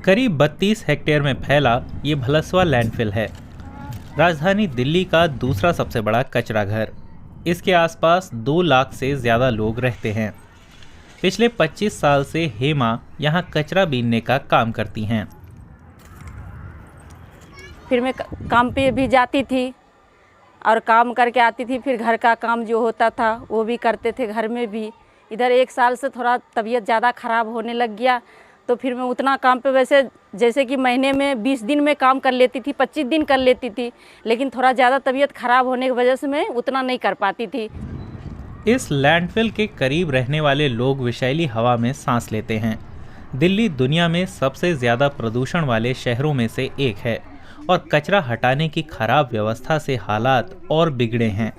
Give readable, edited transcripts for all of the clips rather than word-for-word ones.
करीब 32 हेक्टेयर में फैला ये भलसवा लैंडफिल है। राजधानी दिल्ली का दूसरा सबसे बड़ा कचरा घर। इसके आसपास 2 लाख से ज़्यादा लोग रहते हैं। पिछले 25 साल से हेमा यहाँ कचरा बीनने का काम करती हैं। फिर मैं काम पे भी जाती थी और काम करके आती थी। फिर घर का काम जो होता था वो भी करते थे घर में भी। इधर 1 साल से थोड़ा तबीयत ज़्यादा ख़राब होने लग गया, तो फिर मैं उतना काम पे वैसे जैसे कि महीने में 20 दिन में काम कर लेती थी, 25 दिन कर लेती थी, लेकिन थोड़ा ज़्यादा तबीयत ख़राब होने की वजह से मैं उतना नहीं कर पाती थी। इस लैंडफिल के करीब रहने वाले लोग विषैली हवा में सांस लेते हैं। दिल्ली दुनिया में सबसे ज़्यादा प्रदूषण वाले शहरों में से एक है और कचरा हटाने की खराब व्यवस्था से हालात और बिगड़े हैं।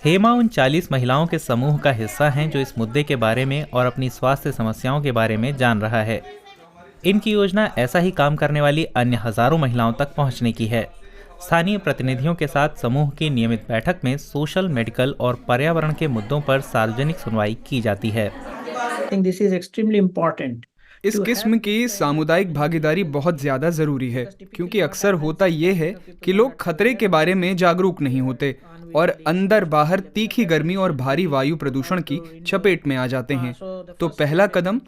हेमा उन 40 महिलाओं के समूह का हिस्सा हैं जो इस मुद्दे के बारे में और अपनी स्वास्थ्य समस्याओं के बारे में जान रहा है। इनकी योजना ऐसा ही काम करने वाली अन्य हजारों महिलाओं तक पहुंचने की है। स्थानीय प्रतिनिधियों के साथ समूह की नियमित बैठक में सोशल, मेडिकल और पर्यावरण के मुद्दों पर सार्वजनिक सुनवाई की जाती है। इस किस्म की सामुदायिक भागीदारी बहुत ज़्यादा ज़रूरी है, क्योंकि अक्सर होता ये है कि लोग खतरे के बारे में जागरूक नहीं होते और अंदर बाहर तीखी गर्मी और भारी वायु प्रदूषण की चपेट में आ जाते हैं। तो पहला कदम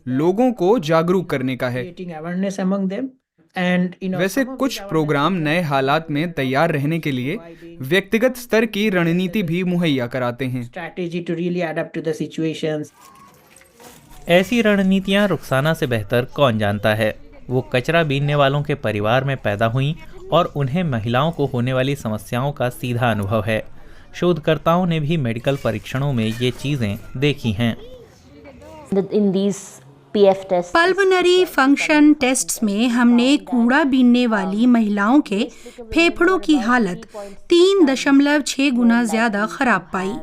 लोगों को जागरूक करने का है। वैसे कुछ प्रोग्राम नए हालात में तैयार रहने के लिए व्यक्तिगत स्तर की रणनीति भी मुहैया कराते हैं। ऐसी रणनीतियां रुखसाना से बेहतर कौन जानता है। वो कचरा बीनने वालों के परिवार में पैदा हुई और उन्हें महिलाओं को होने वाली समस्याओं का सीधा अनुभव है। शोधकर्ताओं ने भी मेडिकल परीक्षणों में ये चीजें देखी हैं। पल्मोनरी फंक्शन टेस्ट्स में हमने कूड़ा बीनने वाली महिलाओं के फेफड़ों की हालत 3.6 गुना ज्यादा खराब पाई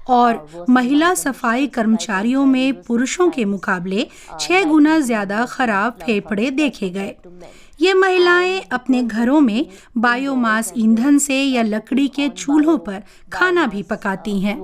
और महिला सफाई कर्मचारियों में पुरुषों के मुकाबले 6 गुना ज्यादा खराब फेफड़े देखे गए। ये महिलाएं अपने घरों में बायोमास ईंधन से या लकड़ी के चूल्हों पर खाना भी पकाती हैं।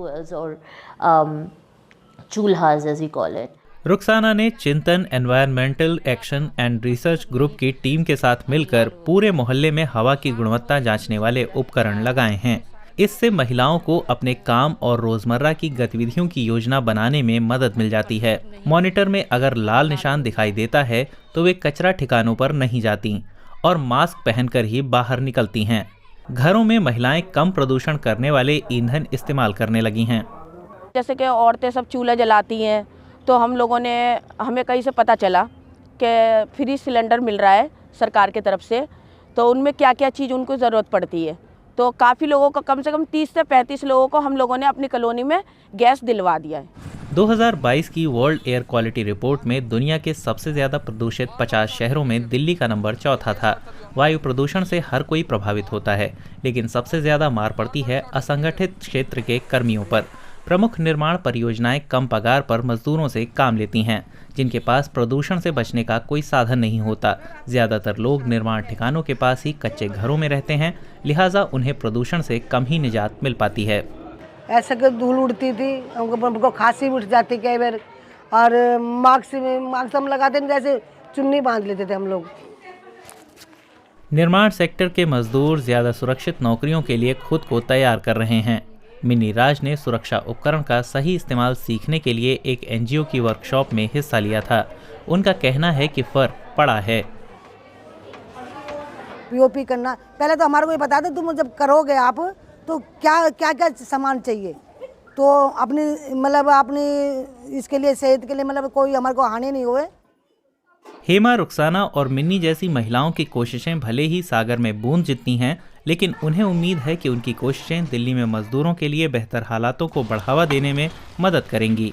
रुखसाना ने चिंतन environmental action and research group की टीम के साथ मिलकर पूरे मोहल्ले में हवा की गुणवत्ता जांचने वाले उपकरण लगाए हैं। इससे महिलाओं को अपने काम और रोजमर्रा की गतिविधियों की योजना बनाने में मदद मिल जाती है। मॉनिटर में अगर लाल निशान दिखाई देता है तो वे कचरा ठिकानों पर नहीं जाती और मास्क पहनकर ही बाहर निकलती हैं। घरों में महिलाएं कम प्रदूषण करने वाले ईंधन इस्तेमाल करने लगी हैं। जैसे कि औरतें सब चूल्हा जलाती हैं, तो हमें कहीं से पता चला कि फ्री सिलेंडर मिल रहा है सरकार की तरफ से, तो उनमें क्या क्या चीज़ उनको ज़रूरत पड़ती है। तो काफ़ी लोगों को, कम से कम 30 से 35 लोगों को हम लोगों ने अपनी कॉलोनी में गैस दिलवा दिया है। 2022 की वर्ल्ड एयर क्वालिटी रिपोर्ट में दुनिया के सबसे ज़्यादा प्रदूषित 50 शहरों में दिल्ली का नंबर 4था था। वायु प्रदूषण से हर कोई प्रभावित होता है, लेकिन सबसे ज़्यादा मार पड़ती है असंगठित क्षेत्र के कर्मियों पर। प्रमुख निर्माण परियोजनाएं कम पगार पर मजदूरों से काम लेती हैं, जिनके पास प्रदूषण से बचने का कोई साधन नहीं होता। ज़्यादातर लोग निर्माण ठिकानों के पास ही कच्चे घरों में रहते हैं, लिहाजा उन्हें प्रदूषण से कम ही निजात मिल पाती है। ऐसा कि धूल उड़ती थी, हमको खांसी उठ जाती कई बार, और मास्क हम लगाते थे, जैसे चुन्नी बांध लेते थे हम लोग। निर्माण सेक्टर के मजदूर ज़्यादा सुरक्षित नौकरियों के लिए खुद को तैयार कर रहे हैं। मिनी राज ने सुरक्षा उपकरण का सही इस्तेमाल सीखने के लिए एक एनजीओ की वर्कशॉप में हिस्सा लिया था। उनका कहना है कि फर्क पड़ा है। पीओपी करना, पहले तो हमारे को ये बता दो, तुम जब करोगे आप तो क्या क्या क्या सामान चाहिए, तो अपनी इसके लिए, सेहत के लिए, कोई हमारे को हानि नहीं हुए। हेमा, रुखसाना और मिन्नी जैसी महिलाओं की कोशिशें भले ही सागर में बूंद जितनी हैं, लेकिन उन्हें उम्मीद है कि उनकी कोशिशें दिल्ली में मजदूरों के लिए बेहतर हालातों को बढ़ावा देने में मदद करेंगी।